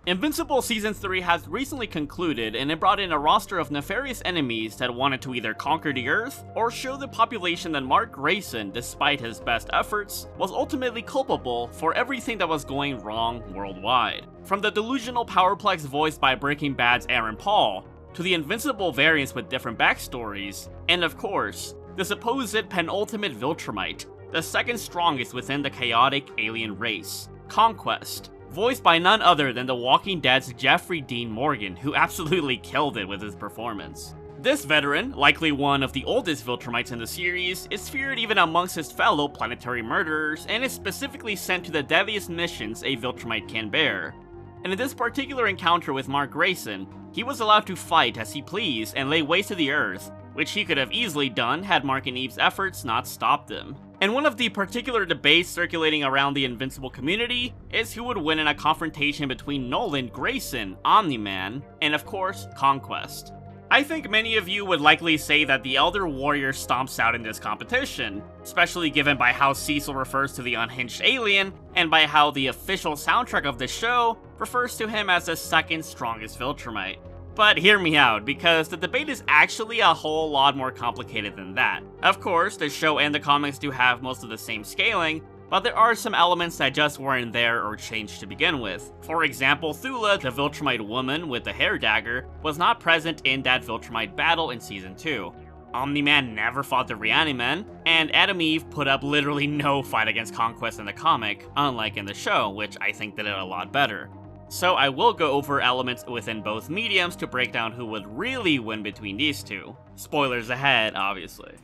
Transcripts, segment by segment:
Invincible Season 3 has recently concluded, and it brought in a roster of nefarious enemies that wanted to either conquer the Earth, or show the population that Mark Grayson, despite his best efforts, was ultimately culpable for everything that was going wrong worldwide. From the delusional Powerplex voiced by Breaking Bad's Aaron Paul, to the Invincible variants with different backstories, and of course, the supposed penultimate Viltrumite, the second strongest within the chaotic alien race, Conquest, voiced by none other than The Walking Dead's Jeffrey Dean Morgan, who absolutely killed it with his performance. This veteran, likely one of the oldest Viltrumites in the series, is feared even amongst his fellow planetary murderers, and is specifically sent to the deadliest missions a Viltrumite can bear. And in this particular encounter with Mark Grayson, he was allowed to fight as he pleased and lay waste to the Earth, which he could have easily done had Mark and Eve's efforts not stopped them. And one of the particular debates circulating around the Invincible community is who would win in a confrontation between Nolan Grayson, Omni-Man, and of course, Conquest. I think many of you would likely say that the Elder Warrior stomps out in this competition, especially given by how Cecil refers to the unhinged alien, and by how the official soundtrack of the show refers to him as the second strongest Viltrumite. But hear me out, because the debate is actually a whole lot more complicated than that. Of course, the show and the comics do have most of the same scaling, but there are some elements that just weren't there or changed to begin with. For example, Thula, the Viltrumite woman with the hair dagger, was not present in that Viltrumite battle in Season 2. Omni-Man never fought the Reaniman, and Adam Eve put up literally no fight against Conquest in the comic, unlike in the show, which I think did it a lot better. So I will go over elements within both mediums to break down who would really win between these two. Spoilers ahead, obviously.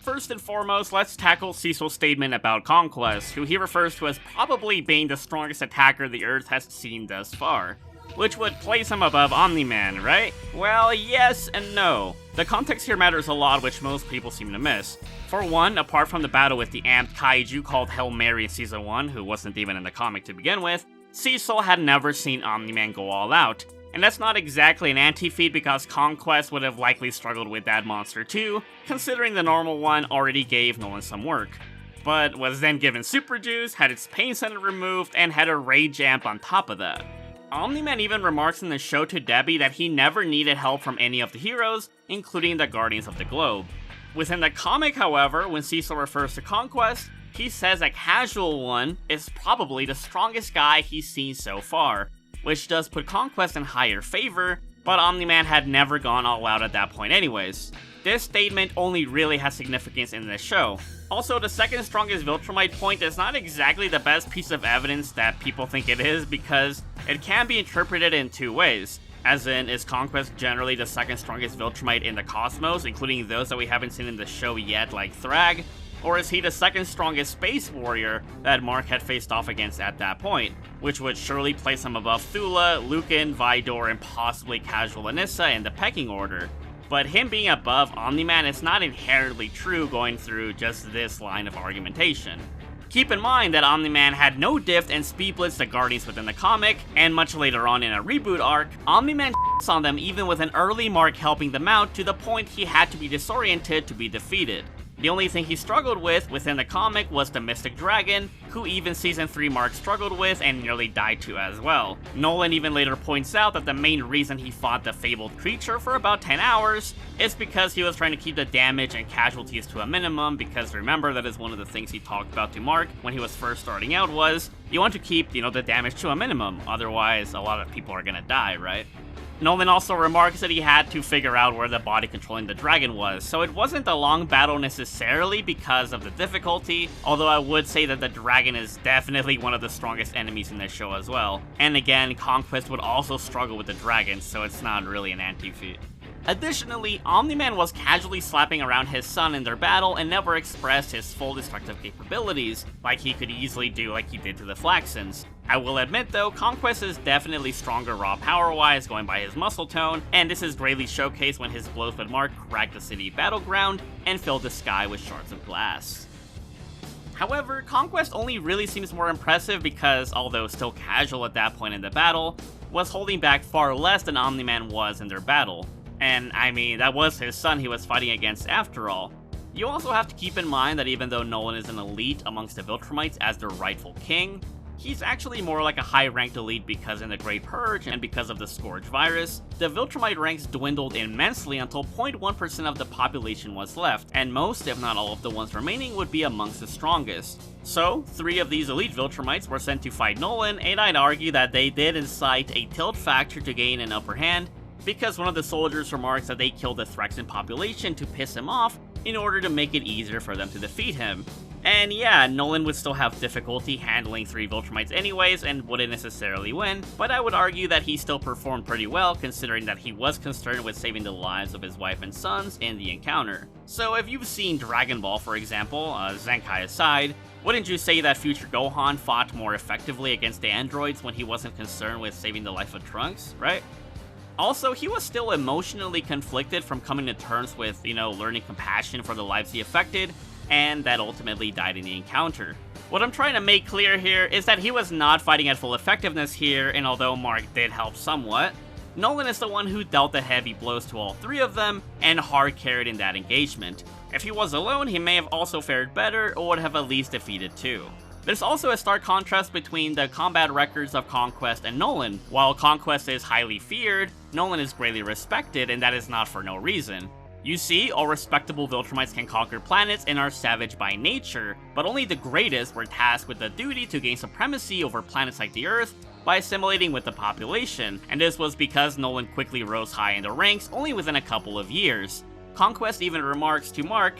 First and foremost, let's tackle Cecil's statement about Conquest, who he refers to as probably being the strongest attacker the Earth has seen thus far. Which would place him above Omni-Man, right? Well, yes and no. The context here matters a lot, which most people seem to miss. For one, apart from the battle with the amped kaiju called Hail Mary in Season 1, who wasn't even in the comic to begin with, Cecil had never seen Omni-Man go all out, and that's not exactly an anti-feat because Conquest would have likely struggled with that monster too, considering the normal one already gave Nolan some work. But was then given super juice, had its pain center removed, and had a rage amp on top of that. Omni-Man even remarks in the show to Debbie that he never needed help from any of the heroes, including the Guardians of the Globe. Within the comic, however, when Cecil refers to Conquest, he says a casual one is probably the strongest guy he's seen so far, which does put Conquest in higher favor, but Omni-Man had never gone all out at that point anyways. This statement only really has significance in this show. Also, the second strongest Viltrumite point is not exactly the best piece of evidence that people think it is, because it can be interpreted in two ways. As in, is Conquest generally the second strongest Viltrumite in the cosmos, including those that we haven't seen in the show yet like Thrag? Or is he the second strongest space warrior that Mark had faced off against at that point, which would surely place him above Thula, Lucan, Vidor, and possibly Casual Anissa in the pecking order. But him being above Omni-Man is not inherently true going through just this line of argumentation. Keep in mind that Omni-Man had no diff and speed blitz the Guardians within the comic, and much later on in a reboot arc, Omni-Man on them even with an early Mark helping them out to the point he had to be disoriented to be defeated. The only thing he struggled with within the comic was the Mystic Dragon, who even Season 3 Mark struggled with and nearly died to as well. Nolan even later points out that the main reason he fought the fabled creature for about 10 hours is because he was trying to keep the damage and casualties to a minimum, because remember, that is one of the things he talked about to Mark when he was first starting out was, you want to keep, the damage to a minimum, otherwise a lot of people are gonna die, right? Nolan also remarks that he had to figure out where the body controlling the dragon was, so it wasn't a long battle necessarily because of the difficulty, although I would say that the dragon is definitely one of the strongest enemies in this show as well. And again, Conquest would also struggle with the dragon, so it's not really an anti-feat. Additionally, Omni-Man was casually slapping around his son in their battle and never expressed his full destructive capabilities, like he could easily do like he did to the Flaxons. I will admit though, Conquest is definitely stronger raw power-wise going by his muscle tone, and this is greatly showcased when his blows with Mark cracked the city battleground and filled the sky with shards of glass. However, Conquest only really seems more impressive because, although still casual at that point in the battle, was holding back far less than Omni-Man was in their battle. And I mean, that was his son he was fighting against after all. You also have to keep in mind that even though Nolan is an elite amongst the Viltrumites as their rightful king, He's actually more like a high-ranked elite because in the Great Purge and because of the Scourge virus, the Viltrumite ranks dwindled immensely until 0.1% of the population was left, and most, if not all of the ones remaining, would be amongst the strongest. So, 3 of these elite Viltrumites were sent to fight Nolan, and I'd argue that they did incite a tilt factor to gain an upper hand, because one of the soldiers remarks that they killed the Thraxan population to piss him off in order to make it easier for them to defeat him. And yeah, Nolan would still have difficulty handling 3 Viltrumites anyways and wouldn't necessarily win, but I would argue that he still performed pretty well considering that he was concerned with saving the lives of his wife and sons in the encounter. So if you've seen Dragon Ball for example, Zenkai aside, wouldn't you say that future Gohan fought more effectively against the androids when he wasn't concerned with saving the life of Trunks, right? Also, he was still emotionally conflicted from coming to terms with, learning compassion for the lives he affected, and that ultimately died in the encounter. What I'm trying to make clear here is that he was not fighting at full effectiveness here, and although Mark did help somewhat, Nolan is the one who dealt the heavy blows to all 3 of them, and hard carried in that engagement. If he was alone, he may have also fared better, or would have at least defeated 2. There's also a stark contrast between the combat records of Conquest and Nolan. While Conquest is highly feared, Nolan is greatly respected, and that is not for no reason. You see, all respectable Viltrumites can conquer planets and are savage by nature, but only the greatest were tasked with the duty to gain supremacy over planets like the Earth by assimilating with the population, and this was because Nolan quickly rose high in the ranks only within a couple of years. Conquest even remarks to Mark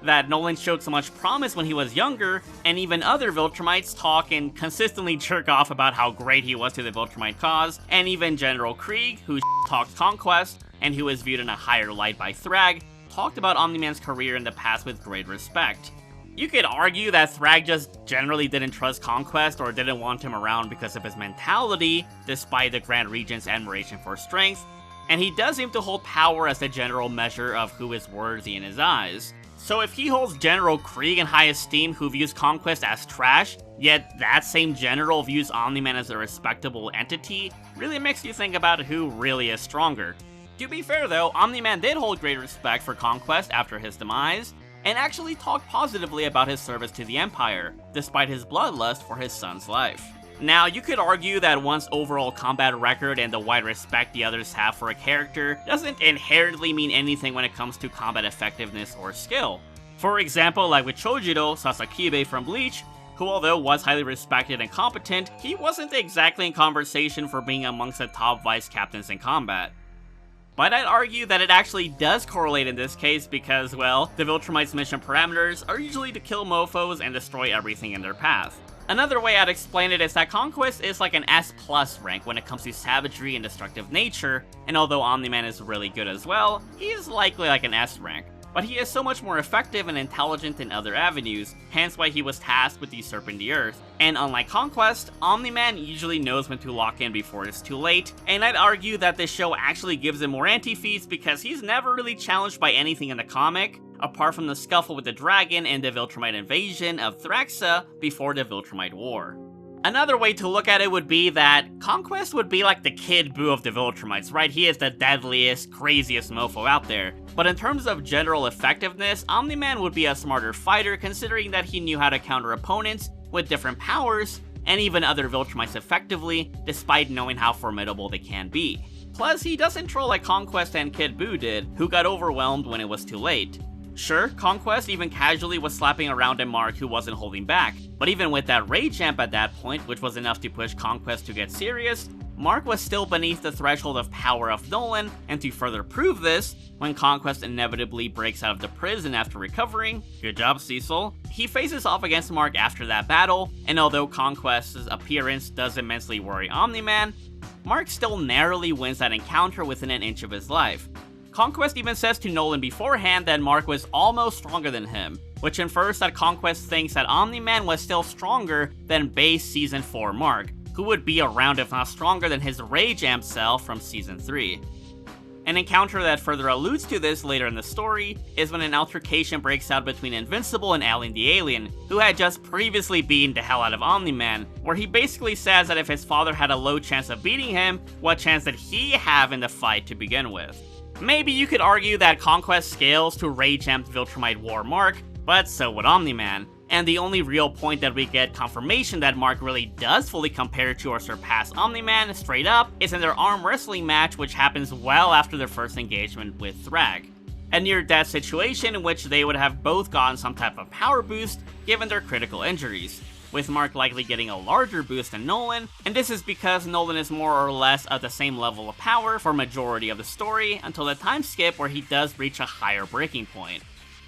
that Nolan showed so much promise when he was younger, and even other Viltrumites talk and consistently jerk off about how great he was to the Viltrumite cause, and even General Krieg, who talks Conquest, and who is viewed in a higher light by Thrag, talked about Omni-Man's career in the past with great respect. You could argue that Thrag just generally didn't trust Conquest or didn't want him around because of his mentality, despite the Grand Regent's admiration for strength, and he does seem to hold power as the general measure of who is worthy in his eyes. So if he holds General Krieg in high esteem who views Conquest as trash, yet that same general views Omni-Man as a respectable entity, really makes you think about who really is stronger. To be fair though, Omni-Man did hold great respect for Conquest after his demise, and actually talked positively about his service to the Empire, despite his bloodlust for his son's life. Now, you could argue that one's overall combat record and the wide respect the others have for a character doesn't inherently mean anything when it comes to combat effectiveness or skill. For example, like with Chojiro Sasakibe from Bleach, who although was highly respected and competent, he wasn't exactly in conversation for being amongst the top vice captains in combat. But I'd argue that it actually does correlate in this case because, well, the Viltrumites' mission parameters are usually to kill mofos and destroy everything in their path. Another way I'd explain it is that Conquest is like an S+ rank when it comes to savagery and destructive nature, and although Omni-Man is really good as well, he is likely like an S rank. But he is so much more effective and intelligent in other avenues, hence why he was tasked with usurping the Earth. And unlike Conquest, Omni-Man usually knows when to lock in before it's too late, and I'd argue that this show actually gives him more anti-feats because he's never really challenged by anything in the comic, apart from the scuffle with the dragon and the Viltrumite invasion of Thraxa before the Viltrumite War. Another way to look at it would be that Conquest would be like the Kid Buu of the Viltrumites, right? He is the deadliest, craziest mofo out there. But in terms of general effectiveness, Omni-Man would be a smarter fighter considering that he knew how to counter opponents with different powers, and even other Viltrumites effectively, despite knowing how formidable they can be. Plus, he doesn't troll like Conquest and Kid Buu did, who got overwhelmed when it was too late. Sure, Conquest even casually was slapping around a Mark who wasn't holding back, but even with that rage amp at that point, which was enough to push Conquest to get serious, Mark was still beneath the threshold of power of Nolan, and to further prove this, when Conquest inevitably breaks out of the prison after recovering, good job Cecil, he faces off against Mark after that battle, and although Conquest's appearance does immensely worry Omni-Man, Mark still narrowly wins that encounter within an inch of his life. Conquest even says to Nolan beforehand that Mark was almost stronger than him, which infers that Conquest thinks that Omni-Man was still stronger than base Season 4 Mark, who would be around if not stronger than his Rage Amp self from Season 3. An encounter that further alludes to this later in the story is when an altercation breaks out between Invincible and Alien the Alien, who had just previously beaten the hell out of Omni-Man, where he basically says that if his father had a low chance of beating him, what chance did he have in the fight to begin with? Maybe you could argue that Conquest scales to Rage Amped Viltrumite War Mark, but so would Omni-Man. and the only real point that we get confirmation that Mark really does fully compare to or surpass Omni-Man straight up is in their arm wrestling match, which happens well after their first engagement with Thrag. A near-death situation in which they would have both gotten some type of power boost given their critical injuries, with Mark likely getting a larger boost than Nolan, and this is because Nolan is more or less at the same level of power for majority of the story until the time skip where he does reach a higher breaking point.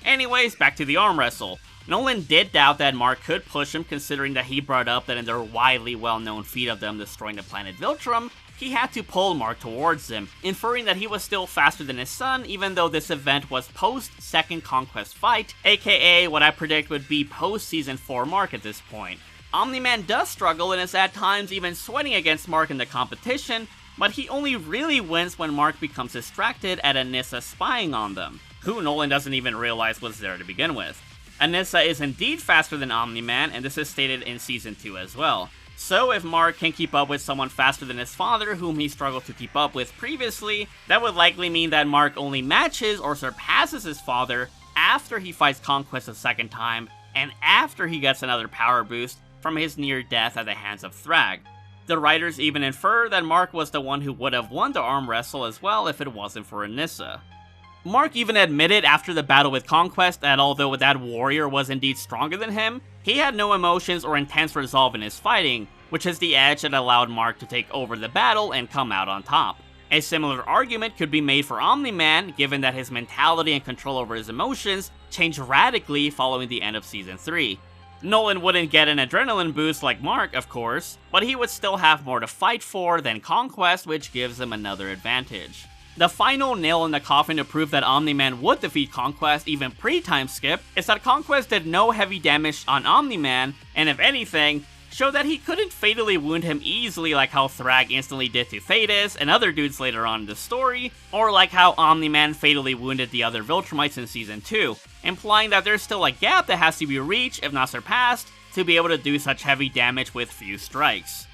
Anyways, back to the arm wrestle. Nolan did doubt that Mark could push him, considering that he brought up that in their widely well-known feat of them destroying the planet Viltrum, he had to pull Mark towards him, inferring that he was still faster than his son, even though this event was post-second Conquest fight, aka what I predict would be post-Season 4 Mark at this point. Omni-Man does struggle and is at times even sweating against Mark in the competition, but he only really wins when Mark becomes distracted at Anissa spying on them, who Nolan doesn't even realize was there to begin with. Anissa is indeed faster than Omni-Man, and this is stated in Season 2 as well. So if Mark can keep up with someone faster than his father, whom he struggled to keep up with previously, that would likely mean that Mark only matches or surpasses his father after he fights Conquest a second time, and after he gets another power boost from his near death at the hands of Thrag. The writers even infer that Mark was the one who would have won the arm wrestle as well if it wasn't for Anissa. Mark even admitted after the battle with Conquest that although that warrior was indeed stronger than him, he had no emotions or intense resolve in his fighting, which is the edge that allowed Mark to take over the battle and come out on top. A similar argument could be made for Omni-Man, given that his mentality and control over his emotions changed radically following the end of Season 3. Nolan wouldn't get an adrenaline boost like Mark, of course, but he would still have more to fight for than Conquest, which gives him another advantage. The final nail in the coffin to prove that Omni-Man would defeat Conquest even pre-time skip is that Conquest did no heavy damage on Omni-Man, and if anything, showed that he couldn't fatally wound him easily like how Thrag instantly did to Thetis and other dudes later on in the story, or like how Omni-Man fatally wounded the other Viltrumites in Season 2, implying that there's still a gap that has to be reached, if not surpassed, to be able to do such heavy damage with few strikes.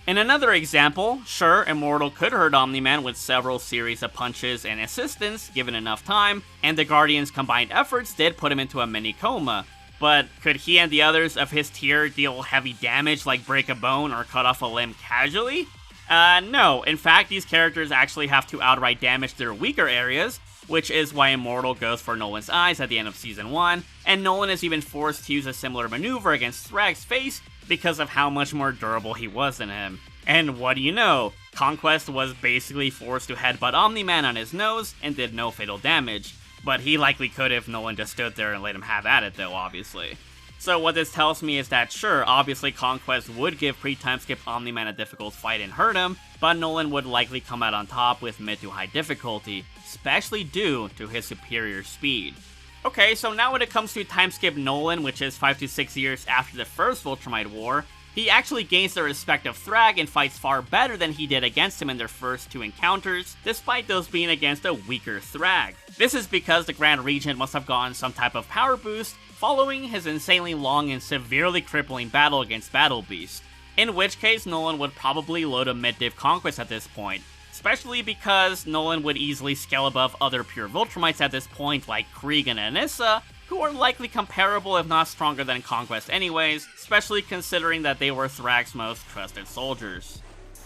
In another example, sure, Immortal could hurt Omni-Man with several series of punches and assistance given enough time, and the Guardians' combined efforts did put him into a mini coma. But could he and the others of his tier deal heavy damage like break a bone or cut off a limb casually? No. In fact, these characters actually have to outright damage their weaker areas, which is why Immortal goes for Nolan's eyes at the end of Season 1, and Nolan is even forced to use a similar maneuver against Thrag's face because of how much more durable he was than him. And what do you know? Conquest was basically forced to headbutt Omni-Man on his nose and did no fatal damage. But he likely could if Nolan just stood there and let him have at it though, obviously. So what this tells me is that sure, obviously Conquest would give pre-time skip Omni-Man a difficult fight and hurt him, but Nolan would likely come out on top with mid to high difficulty, especially due to his superior speed. Okay, so now when it comes to time skip Nolan, which is 5 to 6 years after the first Viltrumite war, he actually gains the respect of Thrag and fights far better than he did against him in their first two encounters, despite those being against a weaker Thrag. This is because the Grand Regent must have gotten some type of power boost following his insanely long and severely crippling battle against Battle Beast, in which case Nolan would probably load a mid-div Conquest at this point, especially because Nolan would easily scale above other pure Viltrumites at this point like Krieg and Anissa, who are likely comparable if not stronger than Conquest anyways, especially considering that they were Thrag's most trusted soldiers.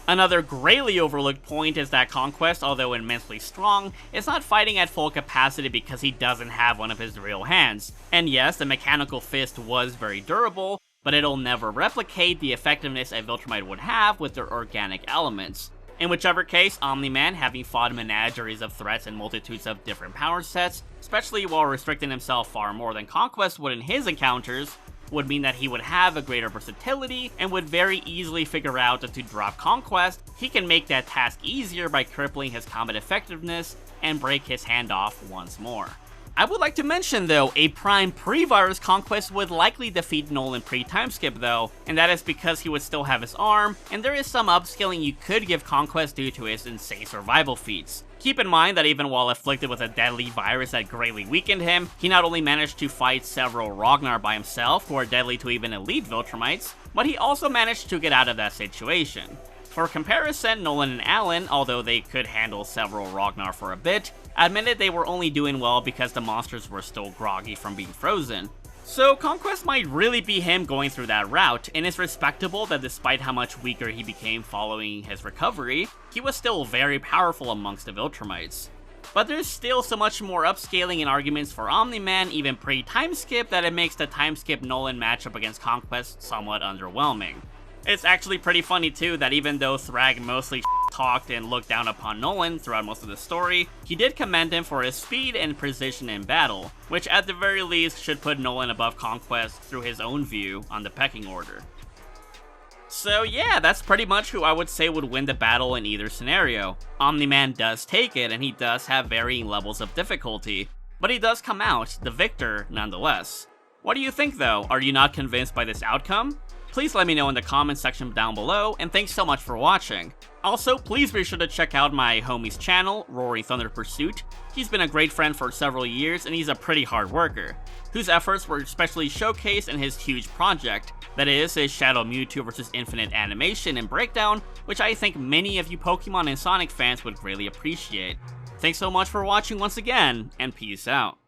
Another greatly overlooked point is that Conquest, although immensely strong, is not fighting at full capacity because he doesn't have one of his real hands. And yes, the mechanical fist was very durable, but it'll never replicate the effectiveness a Viltrumite would have with their organic elements. In whichever case, Omni-Man, having fought menageries of threats and multitudes of different power sets, especially while restricting himself far more than Conquest would in his encounters, would mean that he would have a greater versatility and would very easily figure out that to drop Conquest, he can make that task easier by crippling his combat effectiveness and break his hand off once more. I would like to mention though, a prime pre-virus Conquest would likely defeat Nolan pre-time skip though, and that is because he would still have his arm, and there is some upscaling you could give Conquest due to his insane survival feats. Keep in mind that even while afflicted with a deadly virus that greatly weakened him, he not only managed to fight several Ragnar by himself, who are deadly to even elite Viltrumites, but he also managed to get out of that situation. For comparison, Nolan and Alan, although they could handle several Ragnar for a bit, admitted they were only doing well because the monsters were still groggy from being frozen. So Conquest might really be him going through that route, and it's respectable that despite how much weaker he became following his recovery, he was still very powerful amongst the Viltrumites. But there's still so much more upscaling and arguments for Omni-Man even pre-timeskip that it makes the timeskip Nolan matchup against Conquest somewhat underwhelming. It's actually pretty funny too that even though Thrag mostly talked and looked down upon Nolan throughout most of the story, he did commend him for his speed and precision in battle, which at the very least should put Nolan above Conquest through his own view on the pecking order. So yeah, that's pretty much who I would say would win the battle in either scenario. Omni-Man does take it, and he does have varying levels of difficulty, but he does come out the victor nonetheless. What do you think though? Are you not convinced by this outcome? Please let me know in the comments section down below, and thanks so much for watching. Also, please be sure to check out my homie's channel, Roaring Thunder Pursuit. He's been a great friend for several years, and he's a pretty hard worker, whose efforts were especially showcased in his huge project, that is, his Shadow Mewtwo vs. Infinite animation and breakdown, which I think many of you Pokemon and Sonic fans would greatly appreciate. Thanks so much for watching once again, and peace out.